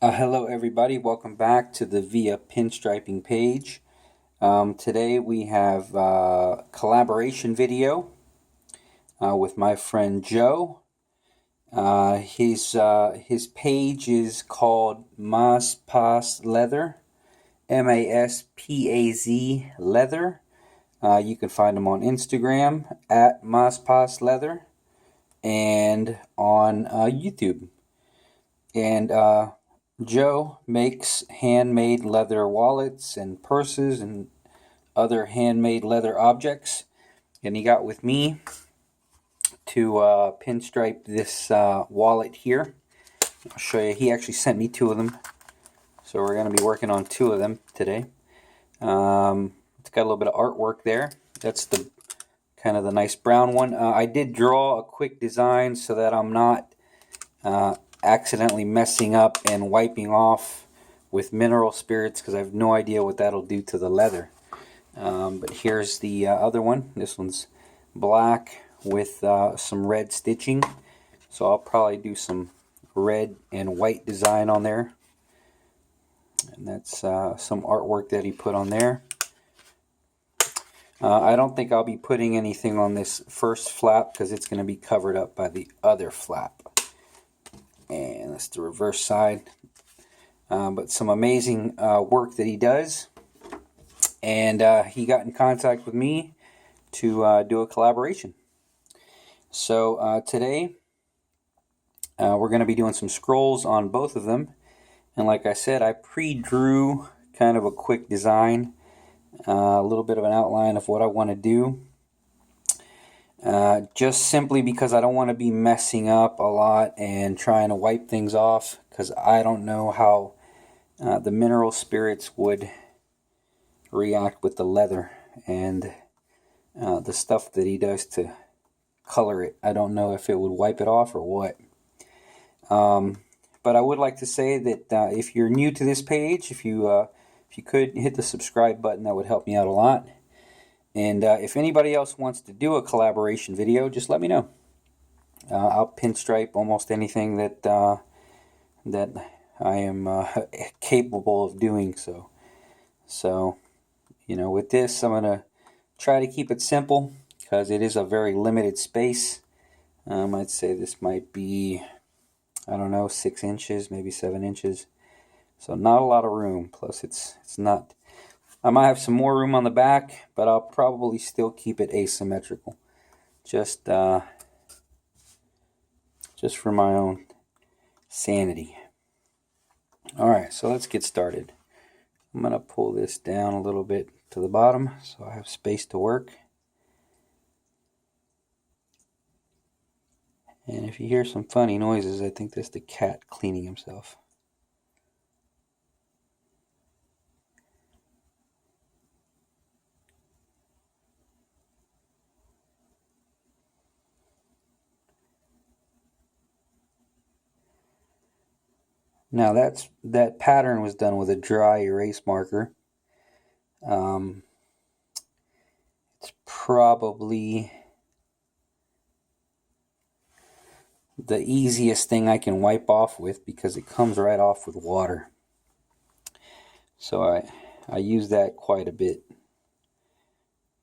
Hello everybody, welcome back to the Via Pinstriping page. Today we have a collaboration video with my friend Joe. His page is called Maspaz Leather, Maspaz Leather. You can find him on Instagram at Maspaz Leather and on YouTube. And Joe makes handmade leather wallets and purses and other handmade leather objects, and he got with me to pinstripe this wallet here. I'll show you. He actually sent me two of them, so we're going to be working on two of them today. It's got a little bit of artwork there. That's the kind of the nice brown one. I did draw a quick design so that I'm not accidentally messing up and wiping off with mineral spirits, because I have no idea what that'll do to the leather. But here's the other one. This one's black with some red stitching, so I'll probably do some red and white design on there, and that's some artwork that he put on there. I don't think I'll be putting anything on this first flap because it's going to be covered up by the other flap. And that's the reverse side. But some amazing work that he does. And he got in contact with me to do a collaboration. So today we're going to be doing some scrolls on both of them. And like I said, I pre-drew kind of a quick design, a little bit of an outline of what I want to do. Just simply because I don't want to be messing up a lot and trying to wipe things off, because I don't know how the mineral spirits would react with the leather and the stuff that he does to color it. I don't know if it would wipe it off or what. But I would like to say that if you're new to this page, if you could hit the subscribe button, that would help me out a lot. And if anybody else wants to do a collaboration video, just let me know. I'll pinstripe almost anything that that I am capable of doing. So you know, with this, I'm gonna try to keep it simple because it is a very limited space. I'd say this might be, I don't know, 6 inches, maybe 7 inches. So not a lot of room. Plus, it's not. I might have some more room on the back, but I'll probably still keep it asymmetrical, just for my own sanity. All right, so let's get started. I'm gonna pull this down a little bit to the bottom so I have space to work. And if you hear some funny noises, I think that's the cat cleaning himself. Now that pattern was done with a dry erase marker. It's probably the easiest thing I can wipe off with because it comes right off with water. So I use that quite a bit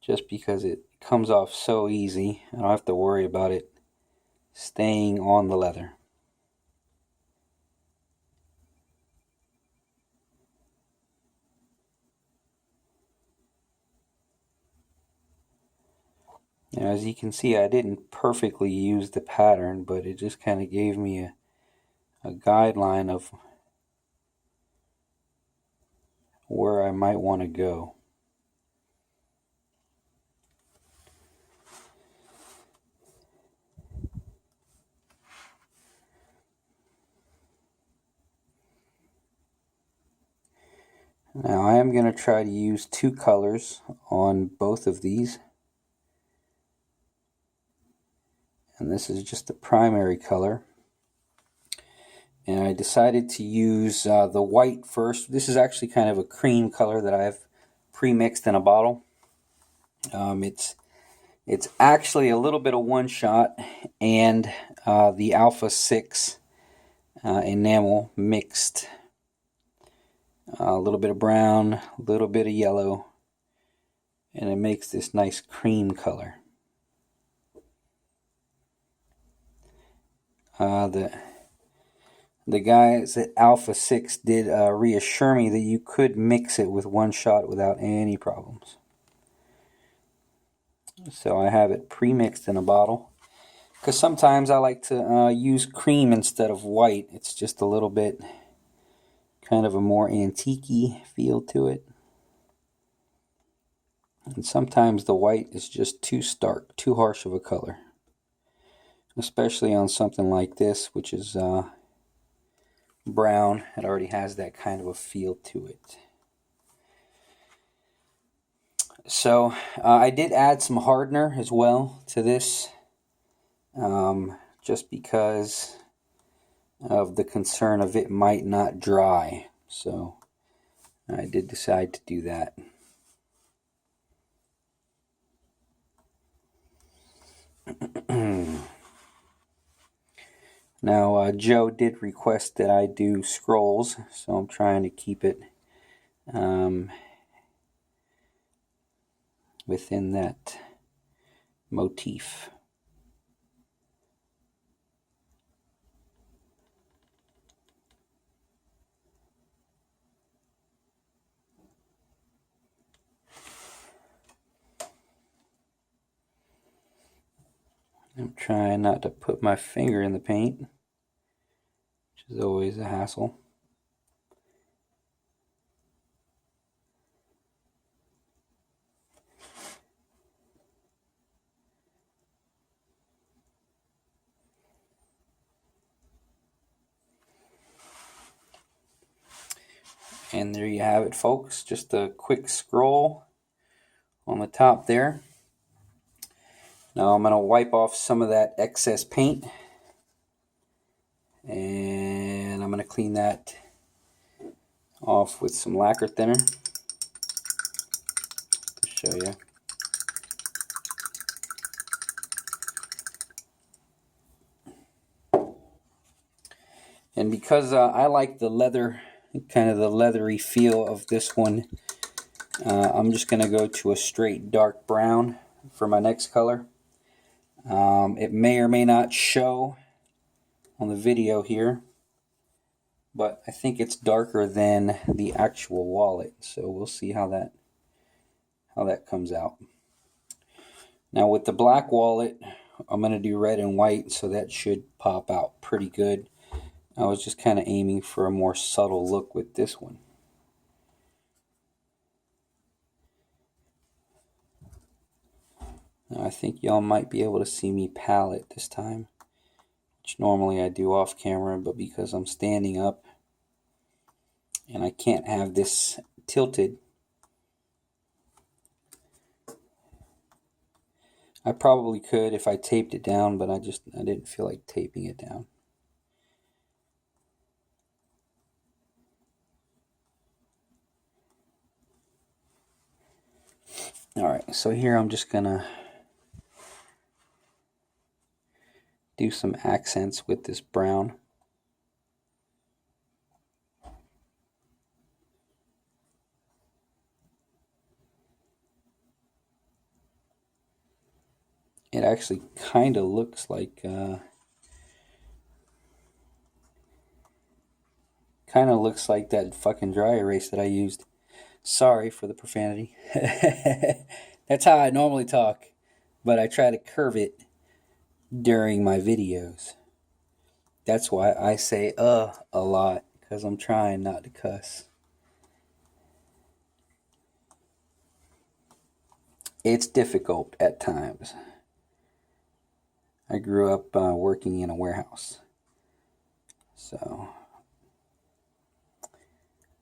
just because it comes off so easy. I don't have to worry about it staying on the leather. Now, as you can see, I didn't perfectly use the pattern, but it just kind of gave me a guideline of where I might want to go. Now I am going to try to use 2 colors on both of these. And this is just the primary color. And I decided to use the white first. This is actually kind of a cream color that I've pre-mixed in a bottle. It's actually a little bit of One Shot and the Alpha 6 enamel mixed a little bit of brown, a little bit of yellow, and it makes this nice cream color. The guys at Alpha 6 did reassure me that you could mix it with one shot without any problems. So I have it pre-mixed in a bottle. Because sometimes I like to use cream instead of white. It's just a little bit kind of a more antique-y feel to it. And sometimes the white is just too stark, too harsh of a color. Especially on something like this, which is brown. It already has that kind of a feel to it. So I did add some hardener as well to this, just because of the concern of it might not dry. So I did decide to do that. Now Joe did request that I do scrolls, so I'm trying to keep it within that motif. I'm trying not to put my finger in the paint, which is always a hassle. And there you have it, folks. Just a quick scroll on the top there. Now I'm going to wipe off some of that excess paint. And I'm going to clean that off with some lacquer thinner to show you. And because I like the leather, kind of the leathery feel of this one, I'm just going to go to a straight dark brown for my next color. It may or may not show on the video here, but I think it's darker than the actual wallet, so we'll see how that comes out. Now with the black wallet, I'm going to do red and white, so that should pop out pretty good. I was just kind of aiming for a more subtle look with this one. Now I think y'all might be able to see me palette this time, which normally I do off camera, but because I'm standing up and I can't have this tilted, I probably could if I taped it down, but I didn't feel like taping it down. Alright, so here I'm just gonna do some accents with this brown. It actually kind of looks like that fucking dry erase that I used. Sorry for the profanity. That's how I normally talk, but I try to curve it during my videos. That's why I say a lot, because I'm trying not to cuss. It's difficult at times. I grew up working in a warehouse, so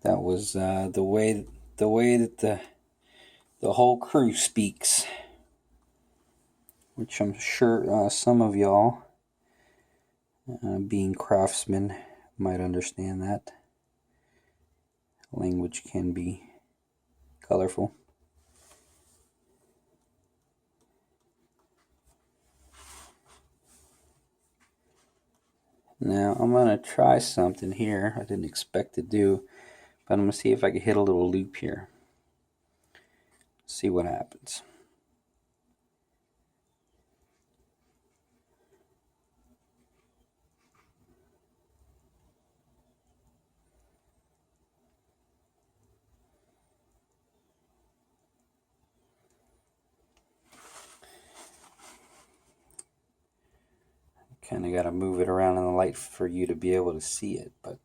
that was the way that the whole crew speaks, which I'm sure some of y'all, being craftsmen, might understand that. Language can be colorful. Now I'm going to try something here I didn't expect to do, But I'm going to see if I can hit a little loop here. See what happens. Kind of got to move it around in the light for you to be able to see it, but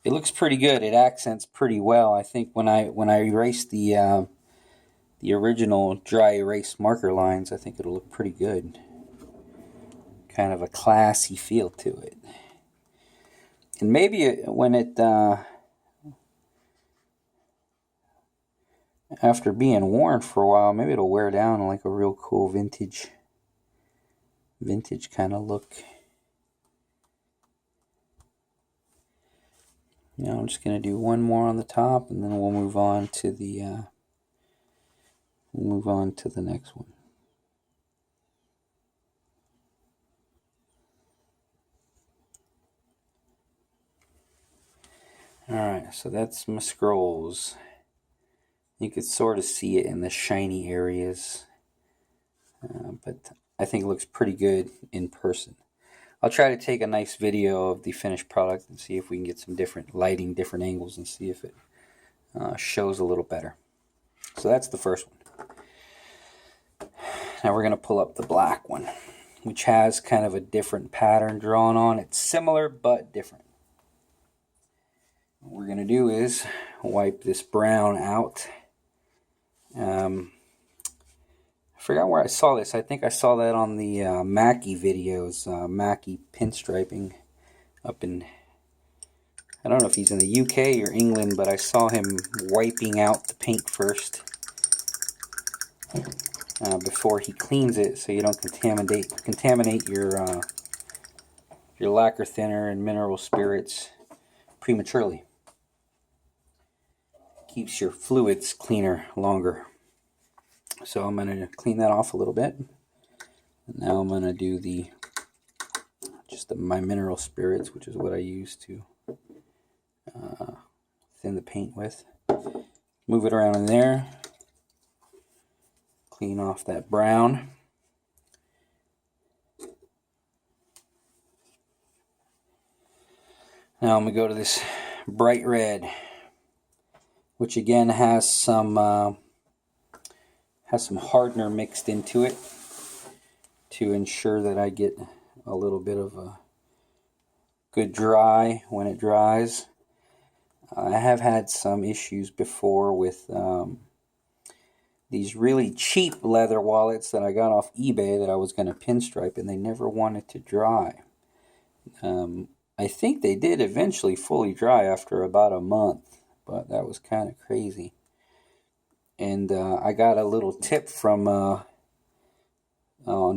it looks pretty good. It accents pretty well. I think when I erase the original dry erase marker lines, I think it'll look pretty good. Kind of a classy feel to it. And maybe when it after being worn for a while, maybe it'll wear down like a real cool vintage kind of look. Now I'm just going to do one more on the top, and then we'll move on to the next one. Alright, so that's my scrolls. You could sort of see it in the shiny areas, but I think it looks pretty good in person. I'll try to take a nice video of the finished product and see if we can get some different lighting, different angles, and see if it shows a little better. So that's the first one. Now we're going to pull up the black one, which has kind of a different pattern drawn on. It's similar but different. What we're going to do is wipe this brown out. I forgot where I saw this. I think I saw that on the Mackie videos. Mackie pinstriping up in, I don't know if he's in the UK or England, but I saw him wiping out the paint first before he cleans it, so you don't contaminate your lacquer thinner and mineral spirits prematurely. Keeps your fluids cleaner longer. So I'm going to clean that off a little bit. And now I'm going to do my mineral spirits, which is what I use to thin the paint with. Move it around in there. Clean off that brown. Now I'm going to go to this bright red, which again has some hardener mixed into it to ensure that I get a little bit of a good dry when it dries. I have had some issues before with these really cheap leather wallets that I got off eBay that I was going to pinstripe, and they never wanted to dry. I think they did eventually fully dry after about a month, but that was kind of crazy. And I got a little tip from on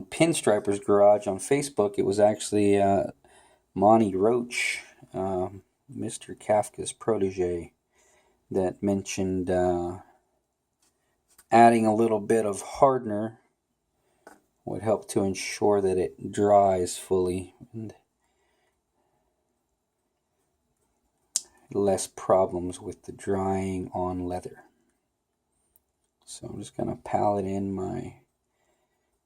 Pinstriper's Garage on Facebook. It was actually Monty Roach, Mr. Kafka's protege, that mentioned adding a little bit of hardener would help to ensure that it dries fully and less problems with the drying on leather. So I'm just going to palette in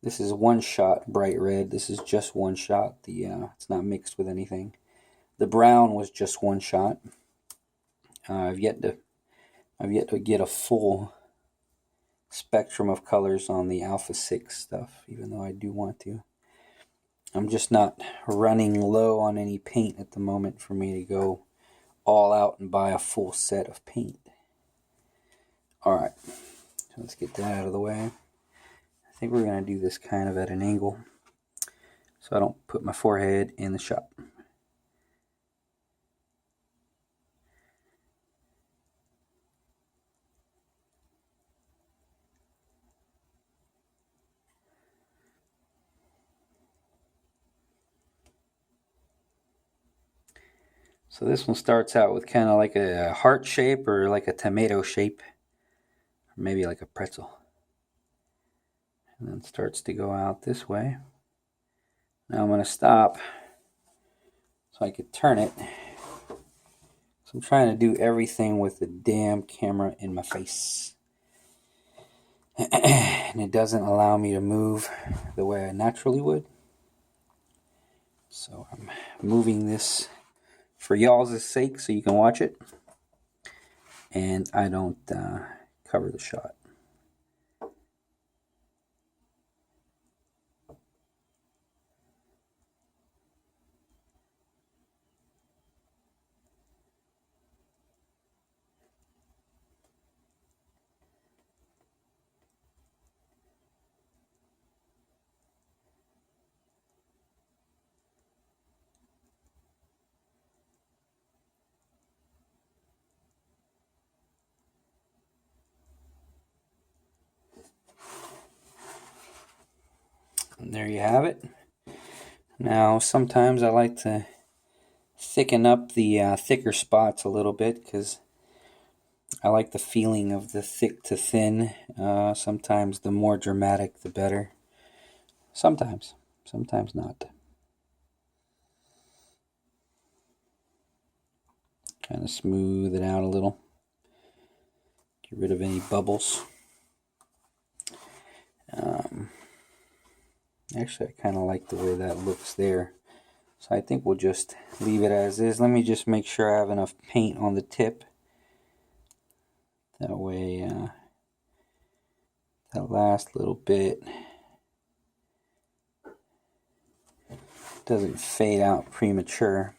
this is one shot bright red. This is just one shot. It's not mixed with anything. The brown was just one shot. I've yet to get a full spectrum of colors on the Alpha 6 stuff, even though I do want to. I'm just not running low on any paint at the moment for me to go all out and buy a full set of paint. Alright, so let's get that out of the way. I think we're going to do this kind of at an angle so I don't put my forehead in the shot. So this one starts out with kind of like a heart shape or like a tomato shape, or maybe like a pretzel. And then starts to go out this way. Now I'm going to stop so I could turn it So I'm trying to do everything with the damn camera in my face. And it doesn't allow me to move the way I naturally would. So I'm moving this for y'all's sake so you can watch it. And I don't cover the shot. And there you have it. Now sometimes I like to thicken up the thicker spots a little bit because I like the feeling of the thick to thin. Sometimes the more dramatic the better. Sometimes not. Kind of smooth it out a little. Get rid of any bubbles. Actually, I kind of like the way that looks there. So I think we'll just leave it as is. Let me just make sure I have enough paint on the tip. That way, that last little bit doesn't fade out premature.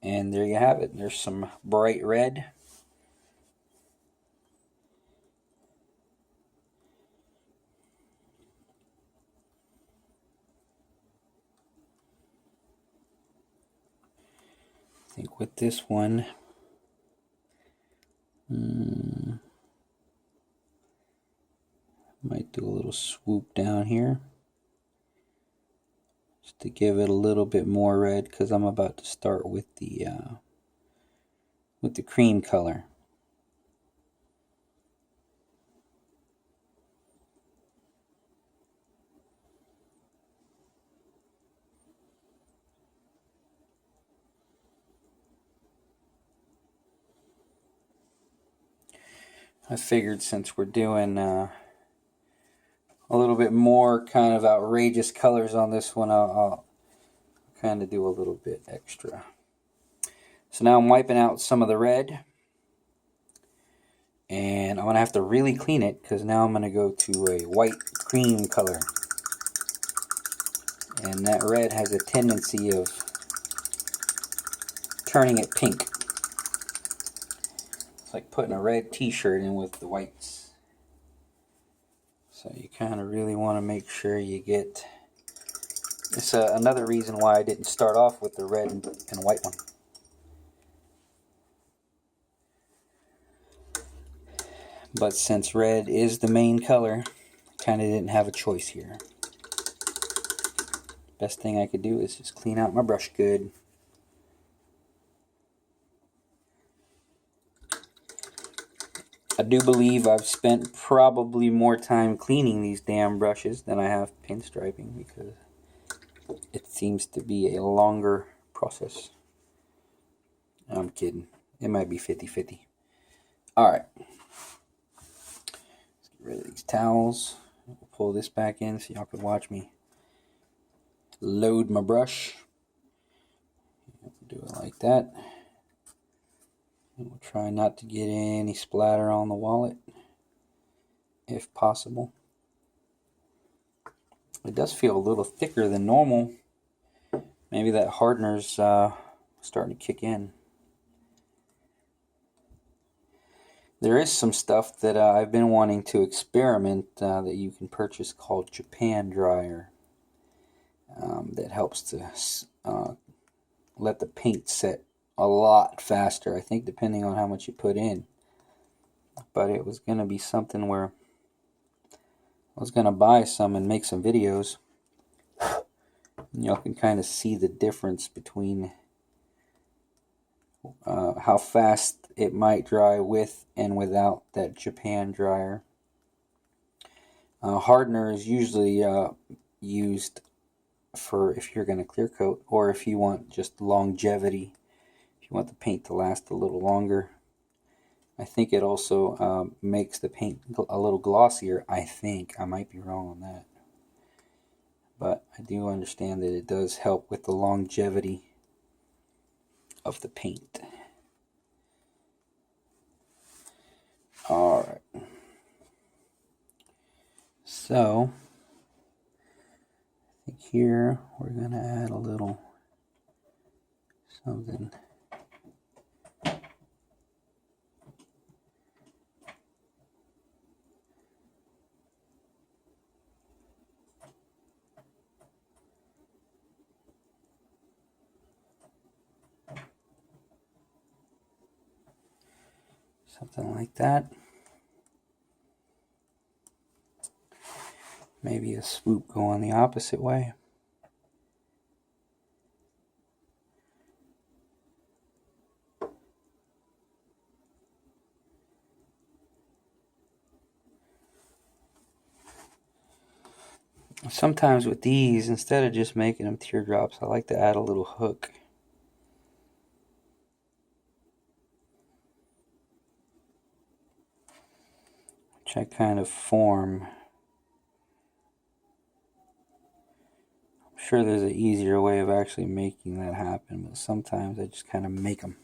And there you have it. There's some bright red. I think with this one, might do a little swoop down here just to give it a little bit more red, because I'm about to start with the cream color. I figured since we're doing a little bit more kind of outrageous colors on this one, I'll kind of do a little bit extra. So now I'm wiping out some of the red, and I'm going to have to really clean it because now I'm going to go to a white cream color. And that red has a tendency of turning it pink. It's like putting a red t-shirt in with the whites. So you kind of really want to make sure you get... It's another reason why I didn't start off with the red and white one. But since red is the main color, I kind of didn't have a choice here. Best thing I could do is just clean out my brush good. I do believe I've spent probably more time cleaning these damn brushes than I have pinstriping, because it seems to be a longer process. I'm kidding. It might be 50-50. Alright. Let's get rid of these towels. We'll pull this back in so y'all can watch me load my brush. Do it like that. And we'll try not to get any splatter on the wallet, if possible. It does feel a little thicker than normal. Maybe that hardener's starting to kick in. There is some stuff that I've been wanting to experiment that you can purchase called Japan dryer. That helps to let the paint set a lot faster, I think, depending on how much you put in. But it was going to be something where I was going to buy some and make some videos. Y'all can kind of see the difference between how fast it might dry with and without that Japan dryer. Hardener is usually used for if you're going to clear coat, or if you want just longevity. if you want the paint to last a little longer. I think it also makes the paint a little glossier. I think. I might be wrong on that. But I do understand that it does help with the longevity of the paint. Alright. So, I think here we're going to add a little something. Something like that. Maybe a swoop going the opposite way. Sometimes with these, instead of just making them teardrops, I like to add a little hook. Which I kind of form. I'm sure there's an easier way of actually making that happen, but sometimes I just kind of make them.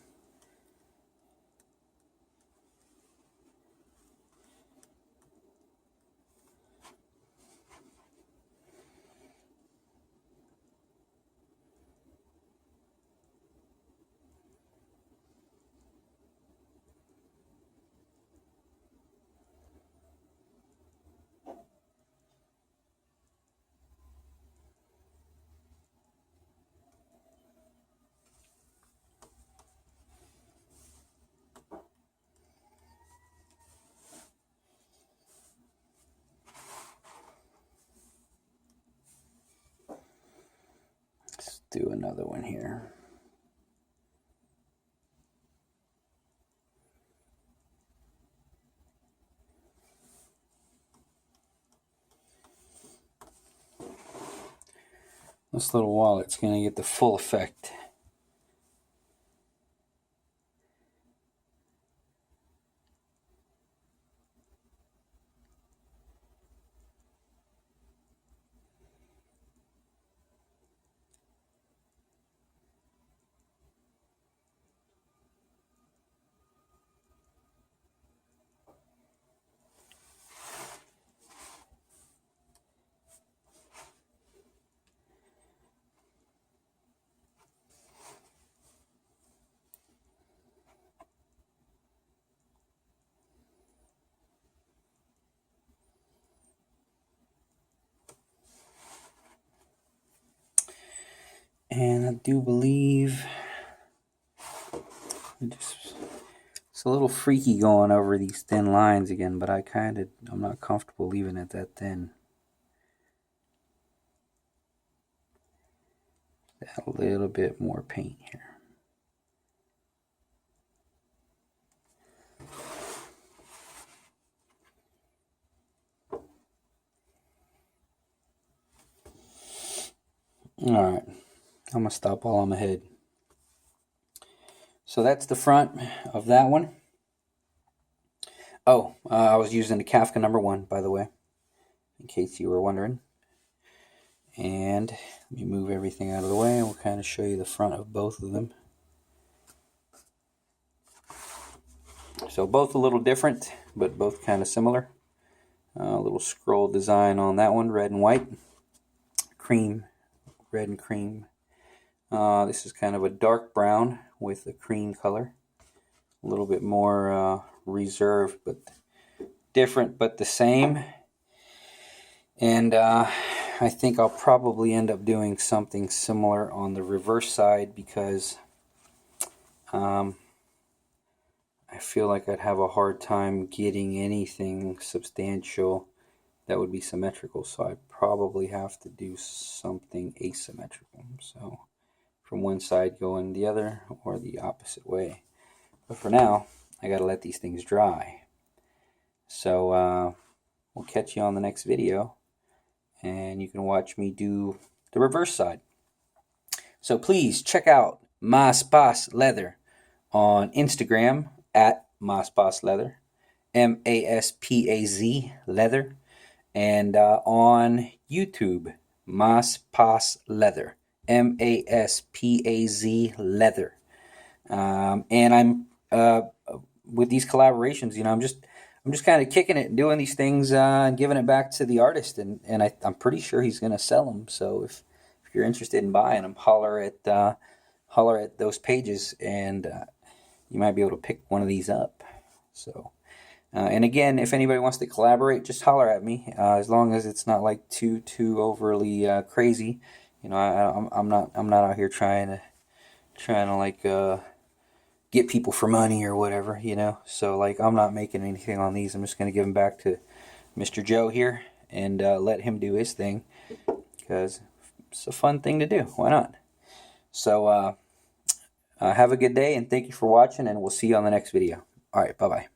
Let's do another one here. This little wallet's going to get the full effect. And I do believe it's a little freaky going over these thin lines again, but I'm not comfortable leaving it that thin. Add a little bit more paint here. Alright, I'm going to stop while I'm ahead. So that's the front of that one. Oh, I was using the Kafka #1, by the way, in case you were wondering. And let me move everything out of the way and we'll kind of show you the front of both of them. So both a little different, but both kind of similar. A little scroll design on that one, red and white. Cream, red and cream. This is kind of a dark brown with a cream color. A little bit more reserved, but different, but the same. And I think I'll probably end up doing something similar on the reverse side because I feel like I'd have a hard time getting anything substantial that would be symmetrical. So I'd probably have to do something asymmetrical. So from one side going the other or the opposite way. But for now, I got to let these things dry. So we'll catch you on the next video. And you can watch me do the reverse side. So please check out Mas Pas Leather on Instagram at MasPazLeather, MASPAZ Leather, and on YouTube, MasPazLeather, MASPAZ Leather. And I'm with these collaborations, I'm just kind of kicking it and doing these things and giving it back to the artist, and I'm pretty sure he's going to sell them. So if you're interested in buying them, holler at those pages, and you might be able to pick one of these up. So and again, if anybody wants to collaborate, just holler at me. As long as it's not like too overly crazy. I'm not out here trying to like get people for money or whatever, So like, I'm not making anything on these. I'm just going to give them back to Mr. Joe here and let him do his thing, because it's a fun thing to do. Why not? So have a good day, and thank you for watching, and we'll see you on the next video. All right, bye-bye.